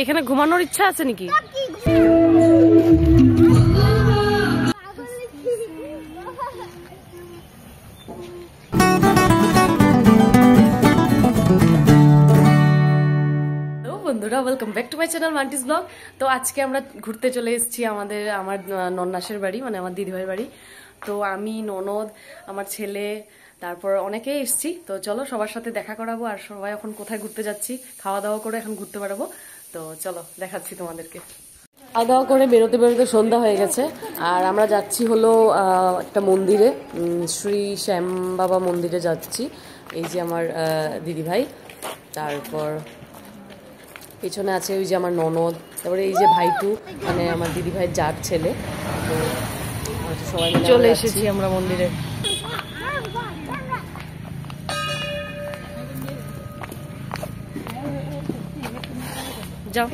এখানে ঘুমানোর ইচ্ছা আছে নাকি? বন্ধুরা, welcome back to my channel Mantis blog. তো আজকে আমরা ঘুরতে চলে এসেছি আমার নন্নাসের বাড়ি, মানে আমার দিদিভাইয়ের বাড়ি। তো আমি, ননদ, আমার ছেলে, তারপর অনেকেই এসেছি। তো চলো সবার সাথে দেখা করাবো। আর সবাই এখন কোথায় ঘুরতে যাচ্ছি, খাওয়া দাওয়া করে এখন ঘুরতে বেরোবো। তো চলো দেখাচ্ছি তোমাদেরকে। খাওয়া দাওয়া করে বেরোতে বেরোতে সন্ধ্যা হয়ে গেছে। আর আমরা যাচ্ছি হলো একটা মন্দিরে, শ্রী শ্যাম বাবা মন্দিরে যাচ্ছি। এই যে আমার দিদিভাই, তারপর পেছনে আছে ওই যে আমার ননদ, তারপরে এই যে ভাইটু, মানে আমার দিদি ভাইয়ের জাত ছেলে। তো সবাই চলে এসেছি আমরা মন্দিরে। যাও।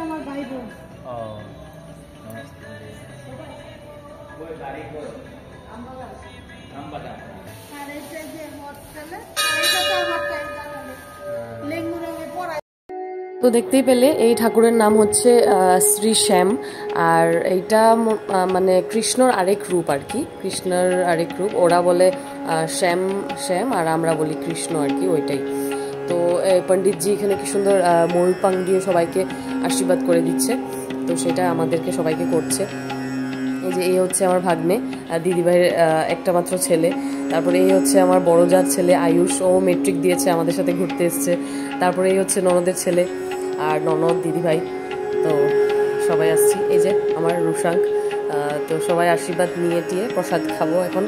আমার ভাই বোন। তো দেখতেই পেলে এই ঠাকুরের নাম হচ্ছে শ্রী শ্যাম। আর এইটা মানে কৃষ্ণর আরেক রূপ আর কি, কৃষ্ণর আরেক রূপ। ওরা বলে শ্যাম শ্যাম, আর আমরা বলি কৃষ্ণ আর কি, ওইটাই। তো পণ্ডিতজি এখানে কি সুন্দর ময়ূরপাং দিয়ে সবাইকে আশীর্বাদ করে দিচ্ছে। তো সেটা আমাদেরকে সবাইকে করছে। এই যে এই হচ্ছে আমার ভাগ্নে, দিদিভাইয়ের একটা মাত্র ছেলে। তারপরে এই হচ্ছে আমার বড় জাত ছেলে আয়ুষ, ও মেট্রিক দিয়েছে, আমাদের সাথে ঘুরতে এসছে। তারপরে এই হচ্ছে ননদের ছেলে আর ননদ, দিদিভাই। তো সবাই আসছি। এই যে আমার রুশাঙ্ক। তো সবাই আশীর্বাদ নিয়ে টিয়ে প্রসাদ খাবো এখন।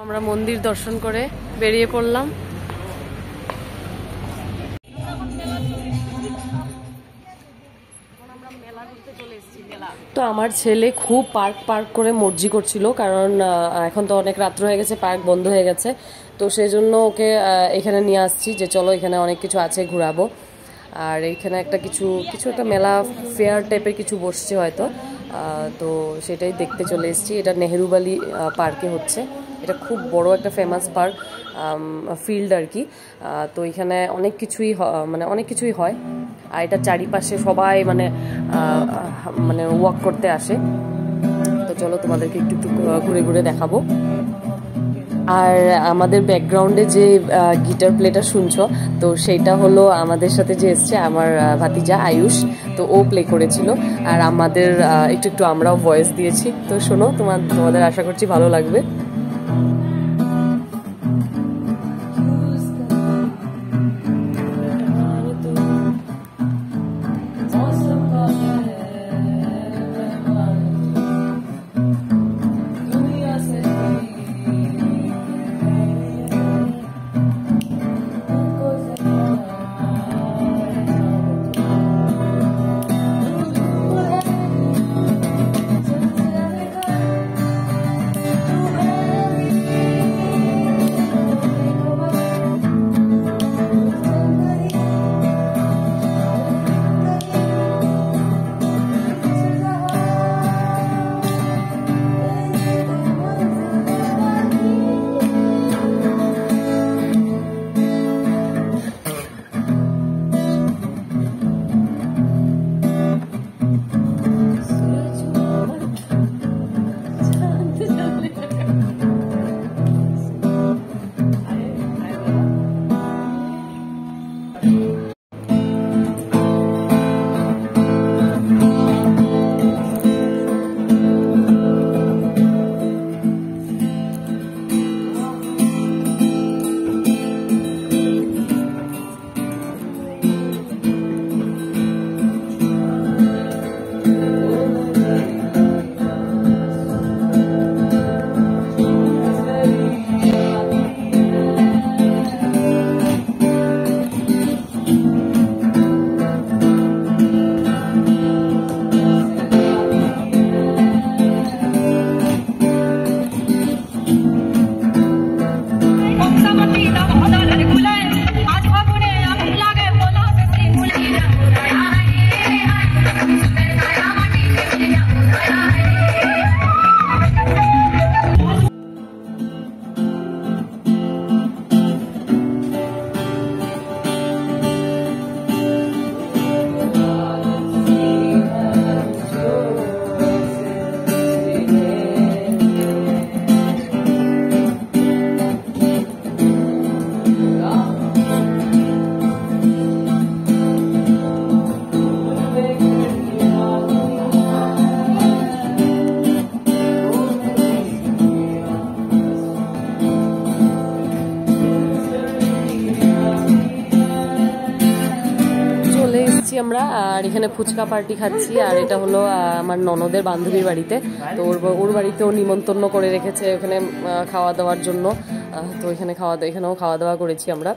আমরা মন্দির দর্শন করে বেরিয়ে পড়লাম। তো আমার ছেলে খুব পার্ক করে মর্জি করছিল, কারণ এখন তো অনেক রাত্র হয়ে গেছে, পার্ক বন্ধ হয়ে গেছে। তো সেই জন্য ওকে এখানে নিয়ে আসছি যে চলো এখানে অনেক কিছু আছে, ঘুরাবো। আর এইখানে কিছু একটা মেলা ফেয়ার টাইপের কিছু বসছে হয়তো, তো সেটাই দেখতে চলে এসেছি। এটা নেহেরুবালি পার্কে হচ্ছে। এটা খুব বড় একটা ফেমাস পার্ক, ফিল্ড আর কি। তো এখানে অনেক কিছুই হয়। আর এটা চারিপাশে সবাই মানে ওয়াক করতে আসে। তো চলো তোমাদেরকে একটু ঘুরে ঘুরে দেখাবো। আর আমাদের ব্যাকগ্রাউন্ডে যে গিটার প্লেটা শুনছো, তো সেইটা হলো আমাদের সাথে যে এসছে আমার ভাতিজা আয়ুষ। তো ও প্লে করেছিল, আর আমাদের একটু আমরাও ভয়েস দিয়েছি। তো শোনো, তোমাদের আশা করছি ভালো লাগবে। আমরা, আর এখানে ফুচকা পার্টি খাচ্ছি। আর এটা হলো আমার ননদের বান্ধবীর বাড়িতে, তো ওর বাড়িতেও নিমন্ত্রণ করে রেখেছে ওখানে খাওয়া দাওয়ার জন্য। তো এখানেও খাওয়া দাওয়া করেছি আমরা।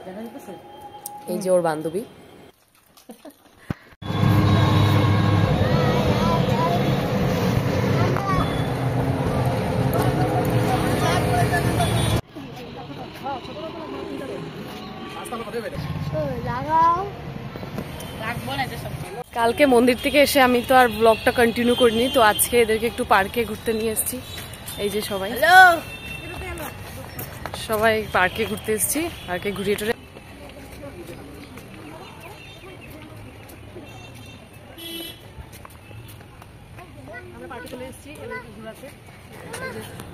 এই যে ওর বান্ধবী। কালকে মন্দির থেকে এসে আমি তো আর ব্লগটা কন্টিনিউ করিনি, তো আজকে এদেরকে একটু পার্কে ঘুরতে নিয়ে এসেছি। এই যে সবাই পার্কে ঘুরতে এসেছি, পার্কে ঘুরিয়ে টুরে।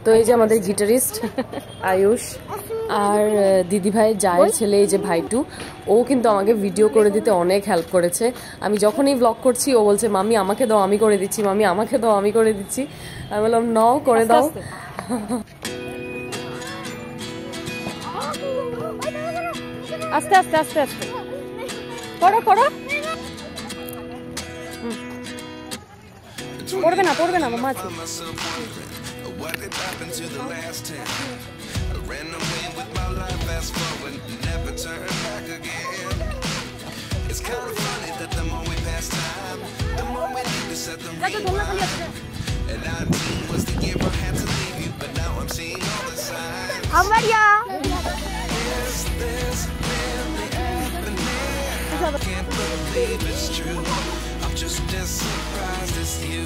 তো এই যে আমাদের গিটারিস্ট আয়ুষ আর দিদিভাই জায়ের ছেলে এই যে ভাইটু, ও কিন্তু আমাকে ভিডিও করে দিতে অনেক হেল্প করেছে। আমি যখনই ব্লগ করছি ও বলছে মামি আমাকে দাও আমি করে দিচ্ছি, মামি আমাকে দাও আমি করে দিচ্ছি। আমি বললাম নাও করে দাও। আস্তে আস্তে আস্তে আস্তে করো করো, পড়বে না মামা আছে। What did happen to the last 10? I ran away with my life, fast forward, never turn back again. It's kind of funny that the more we pass time, the more we need to set the rewind. And 19 was the year I had to leave you, but now I'm seeing all the signs. Is this really happening? I can't believe it's true. I'm just as surprised as you.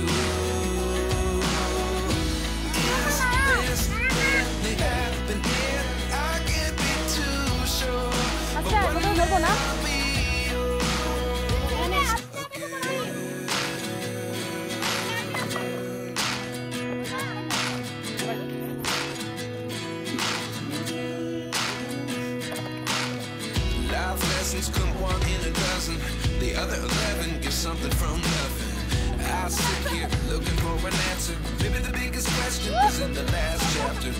Life lessons come one in a dozen. The other 11 get something from nothing. I sit here looking for an answer. Maybe the biggest question is in the last chapter.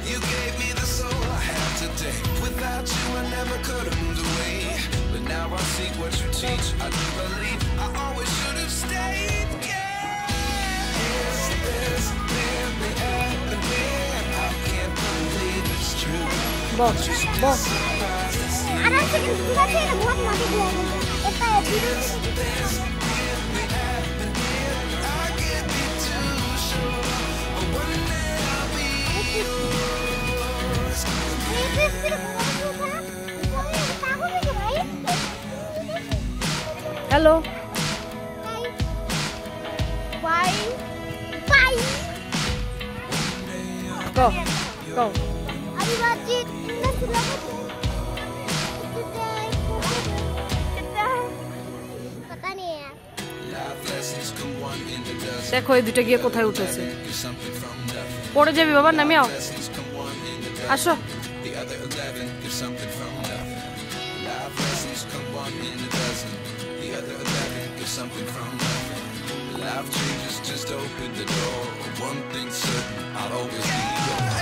You gave me the soul I have today. Without you I never could have moved away. But now I see what you teach. I do believe I always should have stayed. Yeah. Is this really happening? I can't believe it's true. Boss. Hello. Bye. Go. দেখো এই দুটো গিয়ে কোথায় উঠেছে, পড়ে যাবি বাবা, নামে আসো। Life changes, just open the door. One thing certain, I'll always be yours.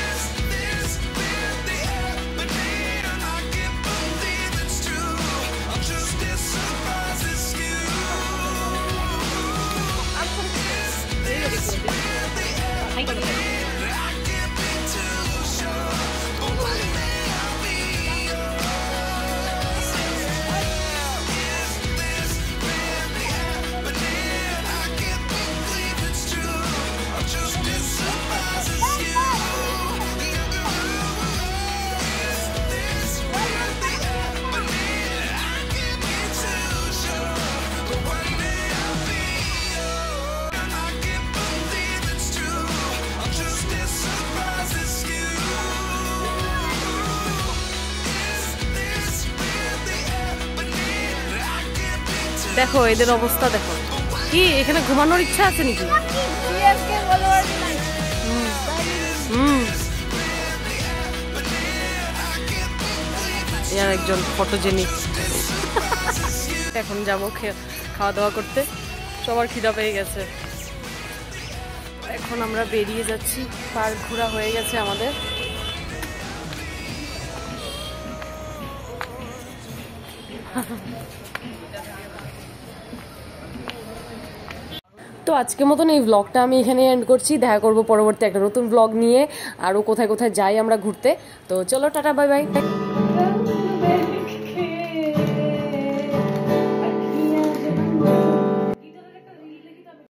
Is this really happening? I can't believe it's true. I'm just as surprised as you. Is this really happening? I can't be too sure, but one day I'll be yours. Is this really happening? I can't believe it's true. I'm just as surprised as you. Is this really happening? I can't be too sure, but one day I'll be yours. I can't believe it's true. I'm just as surprised as you. Is this really happening? I can't be too দেখো এদের অবস্থা দেখো, কি এখানে ঘুমানোর ইচ্ছা আছে নাকি? ইয়ার একজন ফটোজেনিক। এখন যাবো খাওয়া দাওয়া করতে, সবার খিদা পেয়ে গেছে। এখন আমরা বেরিয়ে যাচ্ছি, পার্ক ঘোরা হয়ে গেছে আমাদের। তো আজকের মতন এই ব্লগটা আমি এখানে এন্ড করছি। দেখা করব পরবর্তী একটা নতুন ব্লগ নিয়ে, আরও কোথায় কোথায় যাই আমরা ঘুরতে। তো চলো টাটা, বাই বাই।